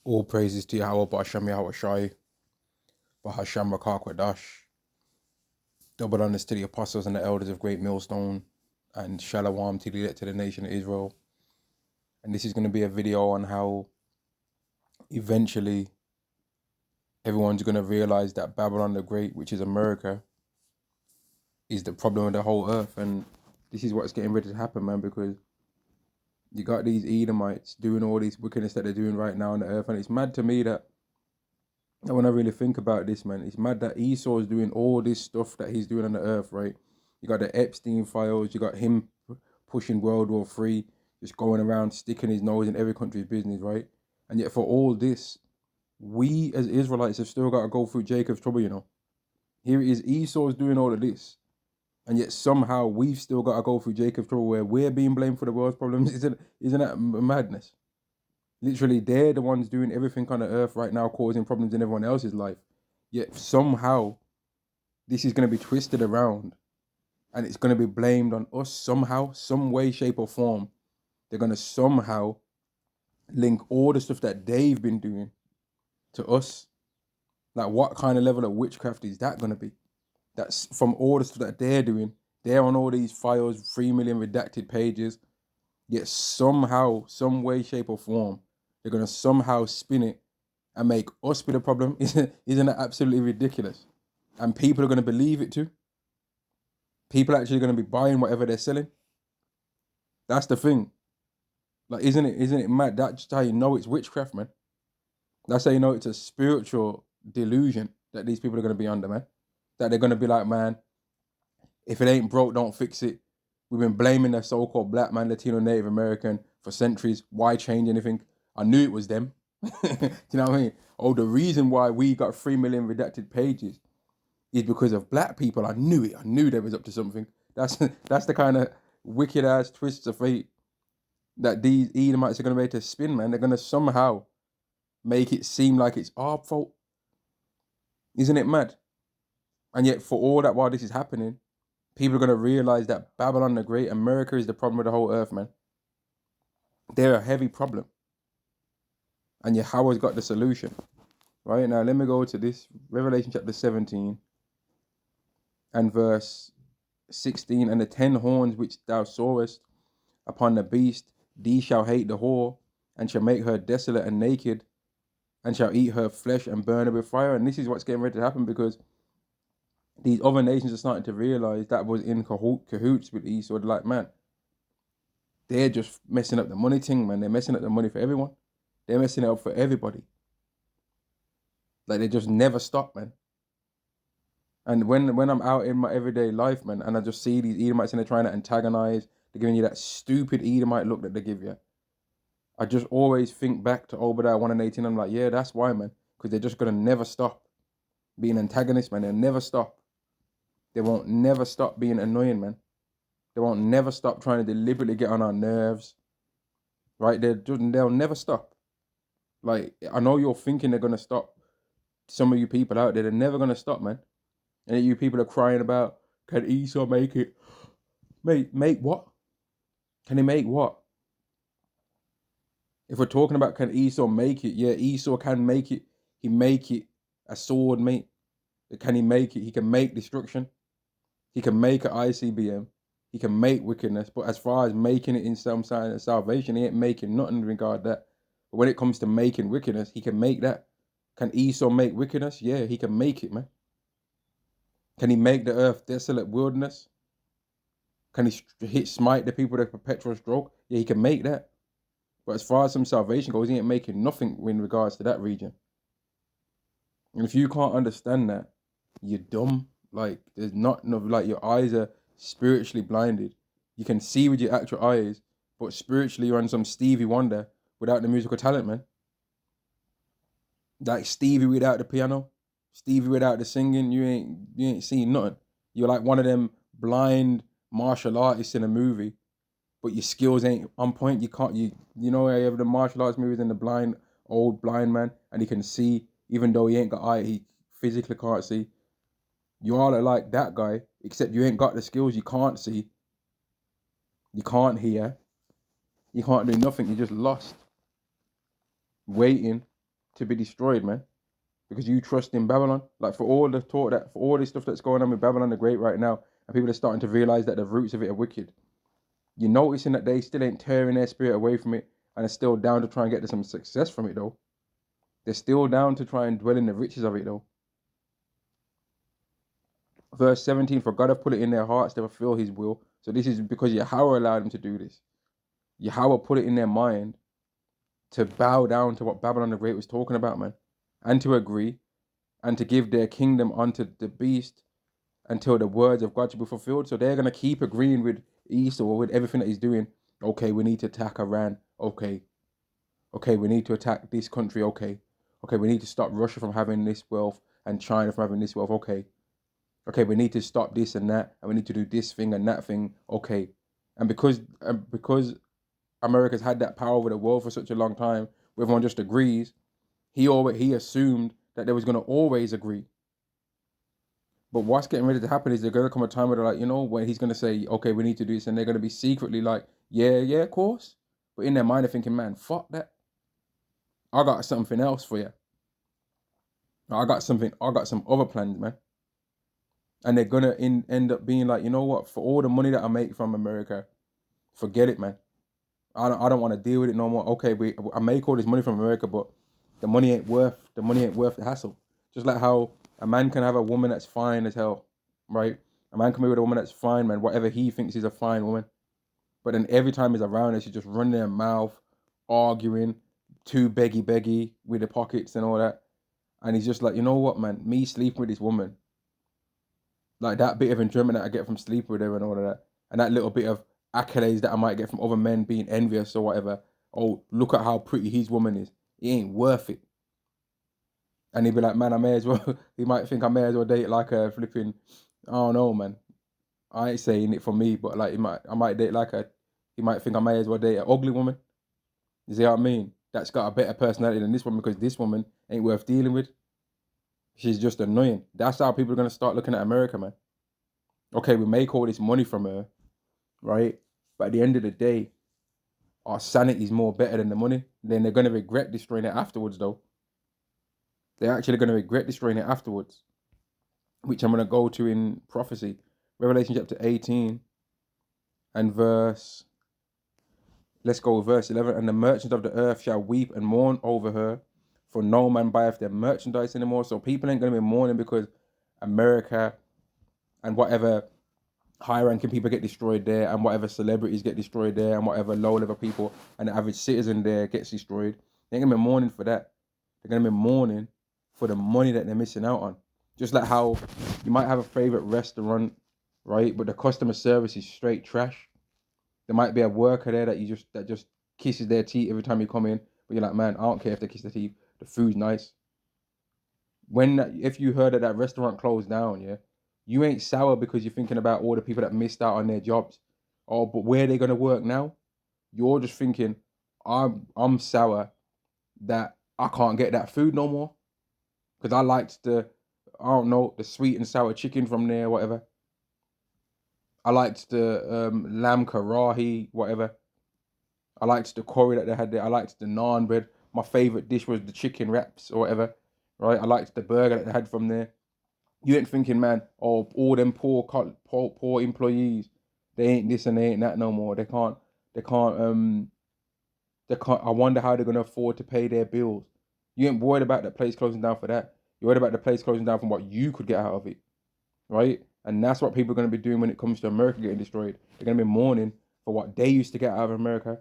All praises to Yahweh, Ba'ashem Yahweh Shai, Bahasham Rakak Double honors to the apostles and the elders of Great Millstone, and Shalom to the elect to the nation of Israel. And this is going to be a video on how eventually everyone's going to realize that Babylon the Great, which is America, is the problem of the whole earth. And this is what's getting ready to happen, man, because you got these Edomites doing all these wickedness that they're doing right now on the earth. And it's mad to me that when I really think about this, man, it's mad that Esau is doing all this stuff that he's doing on the earth, right? You got the Epstein files, you got him pushing World War III, just going around sticking his nose in every country's business, right? And yet for all this, we as Israelites have still got to go through Jacob's trouble, you know. Here it is, Esau's doing all of this, and yet somehow we've still got to go through Jacob's trouble where we're being blamed for the world's problems. Isn't that madness? Literally, they're the ones doing everything on the earth right now, causing problems in everyone else's life. Yet somehow, this is going to be twisted around, and it's going to be blamed on us somehow, some way, shape, or form. They're going to somehow link all the stuff that they've been doing to us. Like, what kind of level of witchcraft is that going to be? That's from all the stuff that they're doing. They're on all these files, 3 million redacted pages. Yet somehow, some way, shape, or form, they're going to somehow spin it and make us be the problem. Isn't that absolutely ridiculous? And people are going to believe it too. People are actually going to be buying whatever they're selling. That's the thing. Like, isn't it mad? That's how you know it's witchcraft, man. That's how you know it's a spiritual delusion that these people are going to be under, man. That they're going to be like, man, if it ain't broke, don't fix it. We've been blaming the so-called black man, Latino, Native American for centuries. Why change anything? I knew it was them. Do you know what I mean? Oh, the reason why we got 3 million redacted pages is because of black people. I knew it. I knew they was up to something. That's the kind of wicked ass twists of fate that these Edomites are going to be able to spin, man. They're going to somehow make it seem like it's our fault. Isn't it mad? And yet, for all that, while this is happening, people are going to realize that Babylon the Great, America is the problem of the whole earth, man. They're a heavy problem. And Yahweh's got the solution. Right now, let me go to this Revelation chapter 17 and verse 16. And the 10 horns which thou sawest upon the beast, these shall hate the whore, and shall make her desolate and naked, and shall eat her flesh and burn her with fire. And this is what's getting ready to happen, because these other nations are starting to realize that was in cahoots with Esau. Like, man, they're just messing up the money thing, man. They're messing up the money for everyone. They're messing it up for everybody. Like, they just never stop, man. And when I'm out in my everyday life, man, and I just see these Edomites and they're trying to antagonize, they're giving you that stupid Edomite look that they give you, I just always think back to Obadiah 1 and 18. I'm like, yeah, that's why, man. Because they're just going to never stop being antagonists, man. They'll never stop. They won't never stop being annoying, man. They won't never stop trying to deliberately get on our nerves, right? They'll never stop. Like, I know you're thinking they're going to stop. Some of you people out there, they're never going to stop, man. And you people are crying about, can Esau make it? Make what? Can he make what? If we're talking about can Esau make it, yeah, Esau can make it. He make it a sword, mate. Can he make it? He can make destruction. He can make an ICBM. He can make wickedness. But as far as making it in some sign of salvation, he ain't making nothing in regard to that. But when it comes to making wickedness, he can make that. Can Esau make wickedness? Yeah, he can make it, man. Can he make the earth desolate wilderness? Can he smite the people with a perpetual stroke? Yeah, he can make that. But as far as some salvation goes, he ain't making nothing in regards to that region. And if you can't understand that, you're dumb. Like, there's not enough, like, your eyes are spiritually blinded. You can see with your actual eyes, but spiritually you're on some Stevie Wonder without the musical talent, man. Like Stevie without the piano, Stevie without the singing, you ain't seen nothing. You're like one of them blind martial artists in a movie, but your skills ain't on point. You know you have the martial arts movies and the old blind man, and he can see even though he ain't got eye, he physically can't see. You are like that guy, except you ain't got the skills. You can't see, you can't hear, you can't do nothing. You're just lost, waiting. to be destroyed, man. Because you trust in Babylon. Like for all the talk that for all this stuff that's going on with Babylon the Great right now, and people are starting to realize that the roots of it are wicked. You're noticing that they still ain't tearing their spirit away from it and are still down to try and get some success from it though. They're still down to try and dwell in the riches of it though. Verse 17, for God have put it in their hearts to fulfill his will. So this is because Yahweh allowed them to do this. Yahweh put it in their mind to bow down to what Babylon the Great was talking about, man. And to agree and to give their kingdom unto the beast until the words of God should be fulfilled. So they're going to keep agreeing with Esau or with everything that he's doing. Okay, we need to attack Iran. Okay, we need to attack this country. Okay, we need to stop Russia from having this wealth and China from having this wealth. Okay, we need to stop this and that, and we need to do this thing and that thing. Okay, and because America's had that power over the world for such a long time, where everyone just agrees, he assumed that they was going to always agree. But what's getting ready to happen is there's going to come a time where they're like, when he's going to say, okay, we need to do this, and they're going to be secretly like, yeah, of course. But in their mind, they're thinking, man, fuck that. I got something else for you. I got some other plans, man. And they're going to end up being like, you know what, for all the money that I make from America, forget it, man. I don't want to deal with it no more. Okay, I make all this money from America, but the money ain't worth the hassle. Just like how a man can have a woman that's fine as hell, right? A man can be with a woman that's fine, man, whatever he thinks is a fine woman. But then every time he's around her, she's just running her mouth, arguing, too beggy with the pockets and all that. And he's just like, you know what, man, me sleeping with this woman, like that bit of enjoyment that I get from sleeping with her and all of that, and that little bit of accolades that I might get from other men being envious or whatever. Oh, look at how pretty his woman is. It ain't worth it. And he'd be like, man, I may as well. He might think I may as well date like a flipping. I don't know, man. I ain't saying it for me, but like I might date like a. He might think I may as well date an ugly woman. You see what I mean? That's got a better personality than this woman because this woman ain't worth dealing with. She's just annoying. That's how people are gonna start looking at America, man. Okay, we make all this money from her, right? But at the end of the day, our sanity is more better than the money. Then they're gonna regret destroying it afterwards, though. They're actually gonna regret destroying it afterwards, which I'm gonna go to in prophecy, Revelation chapter 18 and verse. Let's go with verse 11. And the merchants of the earth shall weep and mourn over her, for no man buyeth their merchandise anymore. So people ain't gonna be mourning because America and whatever high-ranking people get destroyed there, and whatever celebrities get destroyed there, and whatever low-level people and the average citizen there gets destroyed. They ain't gonna be mourning for that. They're gonna be mourning for the money that they're missing out on. Just like how you might have a favorite restaurant, right? But the customer service is straight trash. There might be a worker there that just kisses their teeth every time you come in, but you're like, man, I don't care if they kiss their teeth. The food's nice. If you heard that restaurant closed down, yeah, you ain't sour because you're thinking about all the people that missed out on their jobs. Oh, but where they gonna work now? You're just thinking, I'm sour that I can't get that food no more because I liked the sweet and sour chicken from there, whatever. I liked the lamb karahi, whatever. I liked the curry that they had there. I liked the naan bread. My favorite dish was the chicken wraps or whatever, right? I liked the burger that they had from there. You ain't thinking, man, oh, all them poor employees, they ain't this and they ain't that no more. They can't, I wonder how they're gonna afford to pay their bills. You ain't worried about the place closing down for that. You're worried about the place closing down from what you could get out of it, right? And that's what people are gonna be doing when it comes to America getting destroyed. They're gonna be mourning for what they used to get out of America.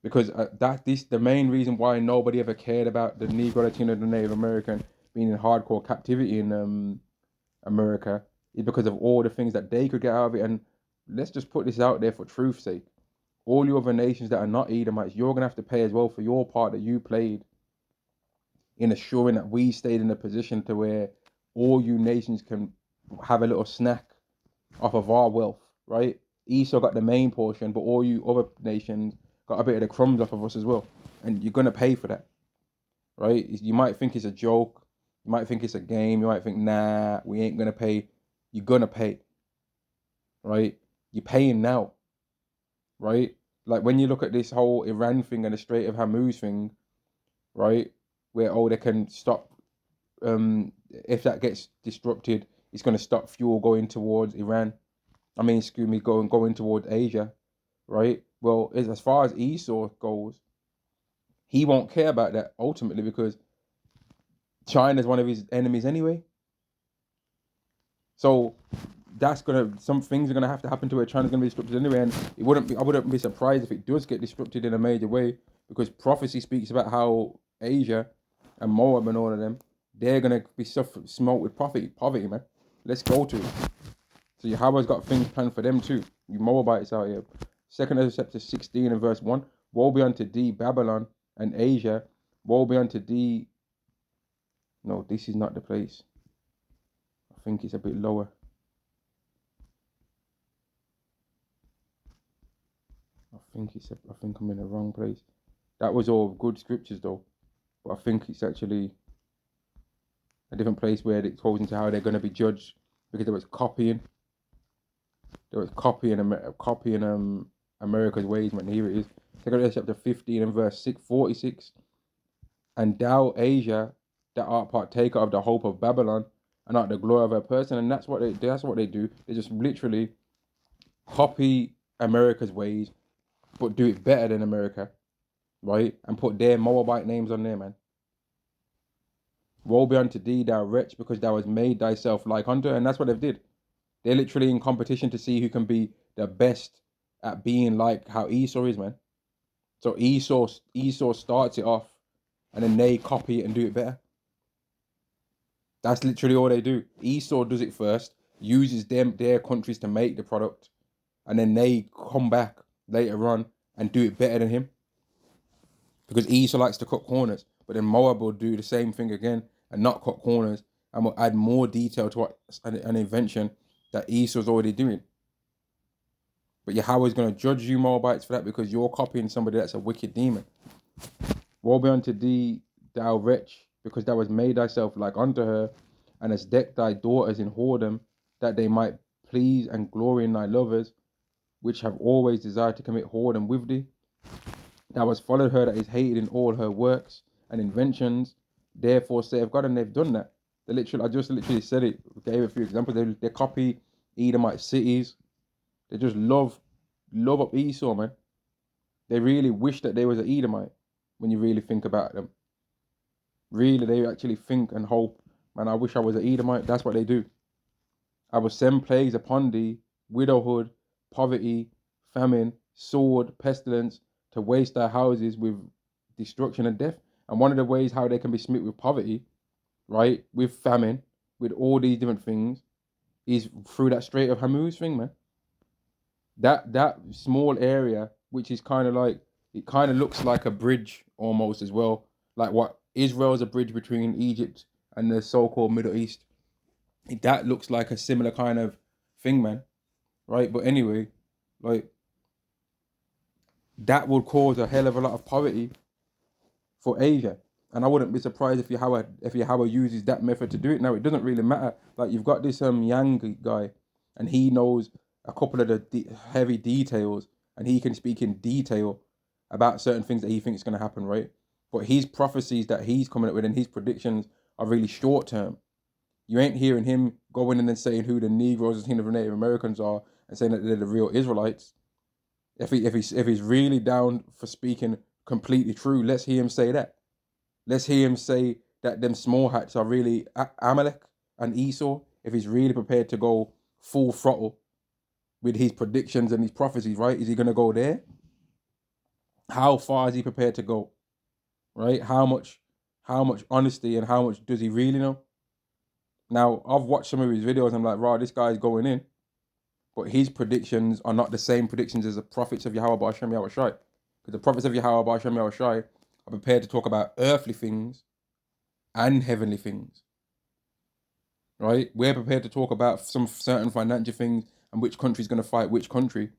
Because the main reason why nobody ever cared about the Negro, Latino, the Native American being in hardcore captivity in America is because of all the things that they could get out of it. And let's just put this out there for truth's sake. All you other nations that are not Edomites, you're gonna have to pay as well for your part that you played in assuring that we stayed in a position to where all you nations can have a little snack off of our wealth, right? Esau got the main portion, but all you other nations got a bit of the crumbs off of us as well. And you're gonna pay for that, right? You might think it's a joke, you might think it's a game, you might think, nah, we ain't gonna pay. You're gonna pay, right? You're paying now, right? Like when you look at this whole Iran thing and the Strait of Hormuz thing, right? where they can stop. If that gets disrupted, it's going to stop fuel going towards Iran. I mean, excuse me, going towards Asia, right? Well, as far as Esau goes, he won't care about that ultimately because China's one of his enemies anyway. So some things are gonna have to happen to where China's gonna be disrupted anyway, and I wouldn't be surprised if it does get disrupted in a major way because prophecy speaks about how Asia and Moab and all of them, they're gonna be smote with poverty, man. Let's go to it. So Yahweh's got things planned for them too. You Moabites out here. 2 Ezra chapter 16 and verse 1. Woe be unto thee, Babylon and Asia. Woe be unto thee. No, this is not the place. I think it's a bit lower. I think I'm in the wrong place. That was all good scriptures though. But I think it's actually a different place where it goes into how they're going to be judged because there was copying. There was copying America's ways, man. Here it is. Take a look at chapter 15 and verse 46. And thou, Asia, that art partaker of the hope of Babylon, and art the glory of her person. And that's what they do. They just literally copy America's ways, but do it better than America, right? And put their Moabite names on there, man. Woe be unto thee, thou wretch, because thou hast made thyself like unto her. And that's what they've did. They're literally in competition to see who can be the best at being like how Esau is, man. So Esau starts it off, and then they copy it and do it better. That's literally all they do. Esau does it first, uses their countries to make the product, and then they come back later on and do it better than him. Because Esau likes to cut corners, but then Moab will do the same thing again and not cut corners, and will add more detail to what an invention that Esau's already doing. But Yahweh's going to judge you Moabites for that because you're copying somebody that's a wicked demon. Woe be unto thee, thou wretch, because thou hast made thyself like unto her, and hast decked thy daughters in whoredom, that they might please and glory in thy lovers, which have always desired to commit whoredom with thee. Thou hast followed her that is hated in all her works and inventions. Therefore saith God, and they've done that. I just literally said it, gave a few examples. They copy Edomite cities. They just love up Esau, man. They really wish that they was an Edomite when you really think about them. Really, they actually think and hope, man, I wish I was an Edomite. That's what they do. I will send plagues upon thee, widowhood, poverty, famine, sword, pestilence, to waste thy houses with destruction and death. And one of the ways how they can be smitten with poverty, right, with famine, with all these different things, is through that Strait of Hormuz thing, man. That small area, which is kind of like, it kind of looks like a bridge almost as well. Like what Israel's a bridge between Egypt and the so-called Middle East. That looks like a similar kind of thing, man. Right? But anyway, like, that would cause a hell of a lot of poverty for Asia. And I wouldn't be surprised if Yahweh uses that method to do it. Now, it doesn't really matter. Like, you've got this Yang guy, and he knows a couple of the heavy details, and he can speak in detail about certain things that he thinks is going to happen, right? But his prophecies that he's coming up with and his predictions are really short term. You ain't hearing him going in and saying who the Negroes and the Native Americans are and saying that they're the real Israelites. If he's really down for speaking completely true, let's hear him say that. Let's hear him say that them small hats are really Amalek and Esau. If he's really prepared to go full throttle with his predictions and his prophecies, right? Is he going to go there? How far is he prepared to go? Right? How much honesty and how much does he really know? Now, I've watched some of his videos and I'm like, right, this guy's going in. But his predictions are not the same predictions as the prophets of Yahweh Ba'ashem Yahweh Shai. Because the prophets of Yahweh Ba'ashem Yahweh Shai are prepared to talk about earthly things and heavenly things. Right? We're prepared to talk about some certain financial things and which country's going to fight which country.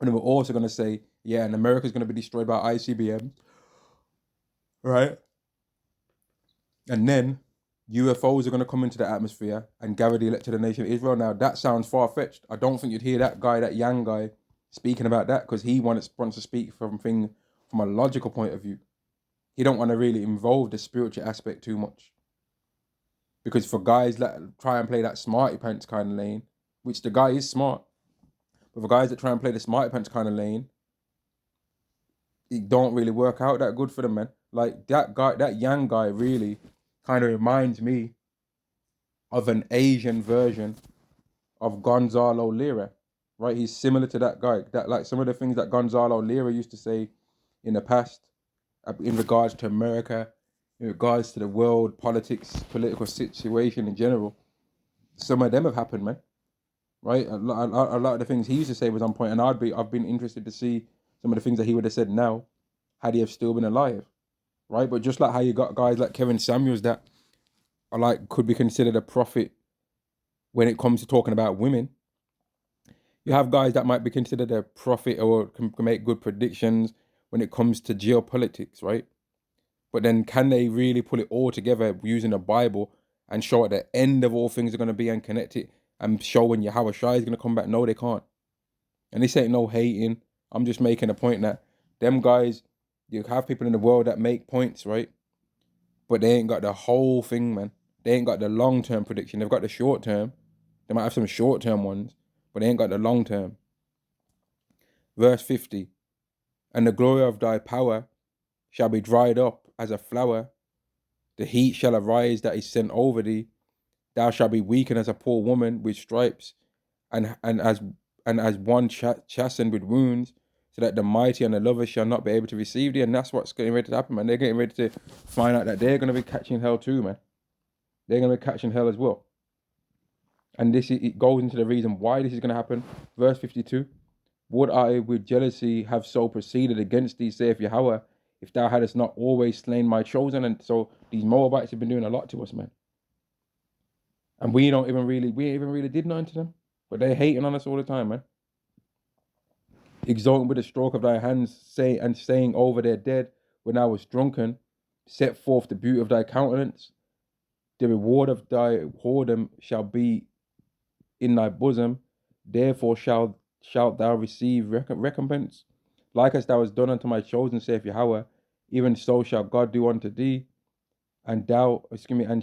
And then we're also going to say, yeah, and America's going to be destroyed by ICBM. Right? And then UFOs are going to come into the atmosphere and gather the elect to the nation of Israel. Now, that sounds far-fetched. I don't think you'd hear that guy, that Yang guy, speaking about that because he wants to speak from a logical point of view. he don't want to really involve the spiritual aspect too much. Because for guys that try and play that smarty pants kind of lane, which the guy is smart, but for guys that try and play the smarty pants kind of lane, it don't really work out that good for them, man. Like that guy, that Yang guy really kind of reminds me of an Asian version of Gonzalo Lira, right? He's similar to that guy. That like some of the things that Gonzalo Lira used to say in the past in regards to America, in regards to the world politics, political situation in general. Some of them have happened, man. Right? A lot of the things he used to say was on point, and I've been interested to see some of the things that he would have said now had he have still been alive, right? But just like how you got guys like Kevin Samuels that are like could be considered a prophet when it comes to talking about women, you have guys that might be considered a prophet or can make good predictions when it comes to geopolitics, right? But then can they really pull it all together using the Bible and show at the end of all things are going to be and connect it and show when Yahweh Shai is going to come back? No, they can't. And this ain't no hating. I'm just making a point that them guys, you have people in the world that make points, right? But they ain't got the whole thing, man. They ain't got the long-term prediction. They've got the short-term. They might have some short-term ones, but they ain't got the long-term. Verse 50, and the glory of thy power shall be dried up as a flower. The heat shall arise that is sent over thee. Thou shalt be weakened as a poor woman with stripes, and as one chastened with wounds, so that the mighty and the lovers shall not be able to receive thee. And that's what's getting ready to happen, man. They're getting ready to find out that they're going to be catching hell too, man. They're going to be catching hell as well. And it goes into the reason why this is going to happen. Verse 52, would I with jealousy have so proceeded against thee, saith Yahweh, if thou hadst not always slain my chosen. And so these Moabites have been doing a lot to us, man. And we ain't even really did nothing to them. But they're hating on us all the time, man. Exalting with the stroke of thy hands, saying over their dead, when I was drunken, set forth the beauty of thy countenance. The reward of thy whoredom shall be in thy bosom. Therefore shalt thou receive recompense. Like as thou hast done unto my chosen, saith Yahweh, even so shall God do unto thee, and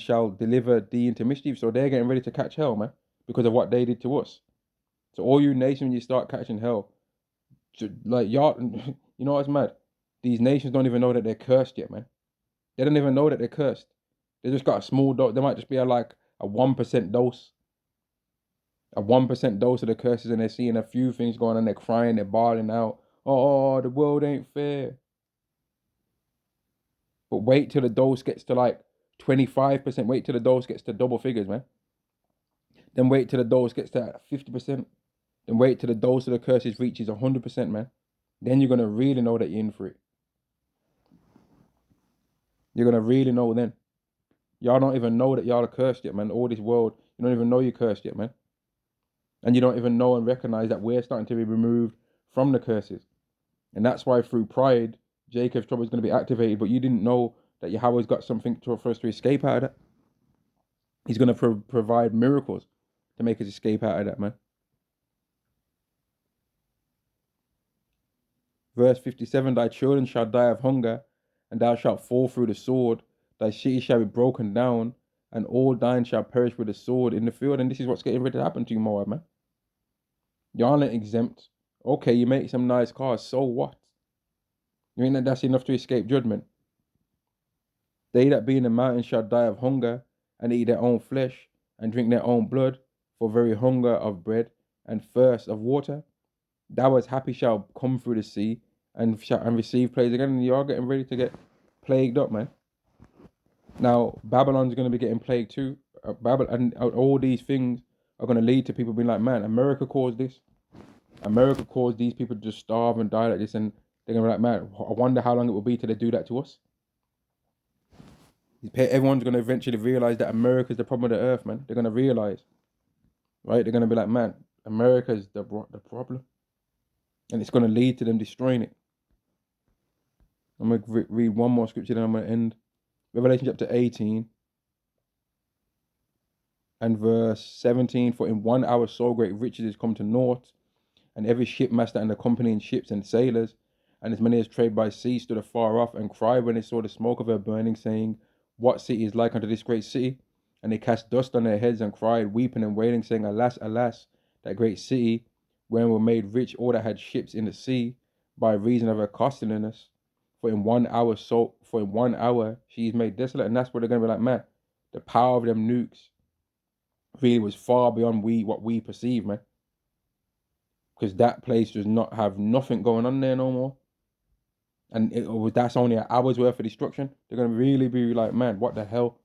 shall deliver thee into mischief. So they're getting ready to catch hell, man, because of what they did to us. So all you nations, when you start catching hell, like y'all, you know what's mad? These nations don't even know that they're cursed yet, man. They don't even know that they're cursed. They just got a small dose. They might just be a 1% dose, a 1% dose of the curses, and they're seeing a few things going on. They're crying, they're bawling out. Oh, the world ain't fair. But wait till the dose gets to 25%. Wait till the dose gets to double figures, man. Then wait till the dose gets to 50%. Then wait till the dose of the curses reaches 100%, man. Then you're gonna really know that you're in for it. You're gonna really know then. Y'all don't even know that y'all are cursed yet, man. All this world, you don't even know you're cursed yet, man. And you don't even know and recognize that we're starting to be removed from the curses. And that's why through pride, Jacob's trouble is going to be activated. But you didn't know that Yahweh's got something for us to escape out of that. He's going to provide miracles to make us escape out of that, man. Verse 57, thy children shall die of hunger, and thou shalt fall through the sword. Thy city shall be broken down, and all thine shall perish with the sword in the field. And this is what's getting ready to happen to you, Moab, man. Y'all ain't exempt. Okay, you make some nice cars, so what? You ain't that's enough to escape judgment. They that be in the mountains shall die of hunger, and eat their own flesh, and drink their own blood, for very hunger of bread, and thirst of water. Thou as happy shall come through the sea, and receive plagues again. And you are getting ready to get plagued up, man. Now Babylon's going to be getting plagued too. And all these things are going to lead to people being like, man, America caused this. America caused these people to just starve and die like this, and they're going to be like, man, I wonder how long it will be till they do that to us. Everyone's going to eventually realize that America's the problem of the earth, man. They're going to realize, right? They're going to be like, man, America's the problem. And it's going to lead to them destroying it. I'm going to read one more scripture, then I'm going to end. Revelation chapter 18 and verse 17. For in 1 hour so great riches is come to naught, and every shipmaster and accompanying ships and sailors, And as many as trade by sea stood afar off and cried when they saw the smoke of her burning, saying, What city is like unto this great city? And they cast dust on their heads and cried, weeping and wailing, saying, Alas, alas, that great city, wherein were made rich all that had ships in the sea, by reason of her costliness. For in 1 hour she is made desolate. And that's what they're gonna be like, man. The power of them nukes really was far beyond what we perceive, man. Because that place does not have nothing going on there no more. And that's only an hour's worth of destruction. They're gonna really be like, man, what the hell?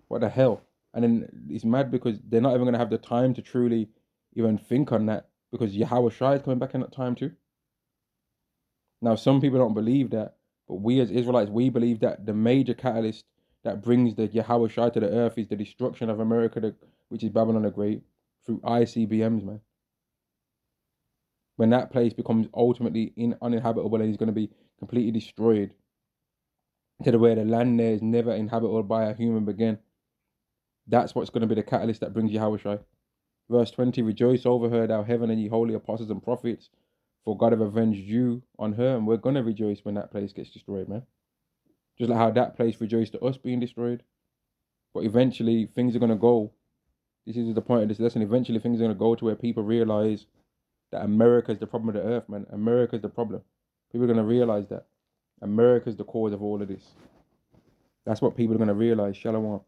What the hell? And then it's mad because they're not even gonna have the time to truly even think on that, because Yahweh Shai is coming back in that time too. Now, some people don't believe that, but we as Israelites, we believe that the major catalyst that brings the Yahweh Shai to the earth is the destruction of America, which is Babylon the Great, through ICBMs, man. When that place becomes ultimately uninhabitable and is going to be completely destroyed, to the way the land there is never inhabitable by a human again. That's what's going to be the catalyst that brings Yahweh Shai. Verse 20, Rejoice over her, thou heaven, and ye holy apostles and prophets, for God have avenged you on her. And we're going to rejoice when that place gets destroyed, man. Just like how that place rejoiced to us being destroyed. But eventually, things are going to go. This is the point of this lesson. Eventually, things are going to go to where people realize that America is the problem of the earth, man. America is the problem. People are going to realize that. America is the cause of all of this. That's what people are going to realize. Shalom.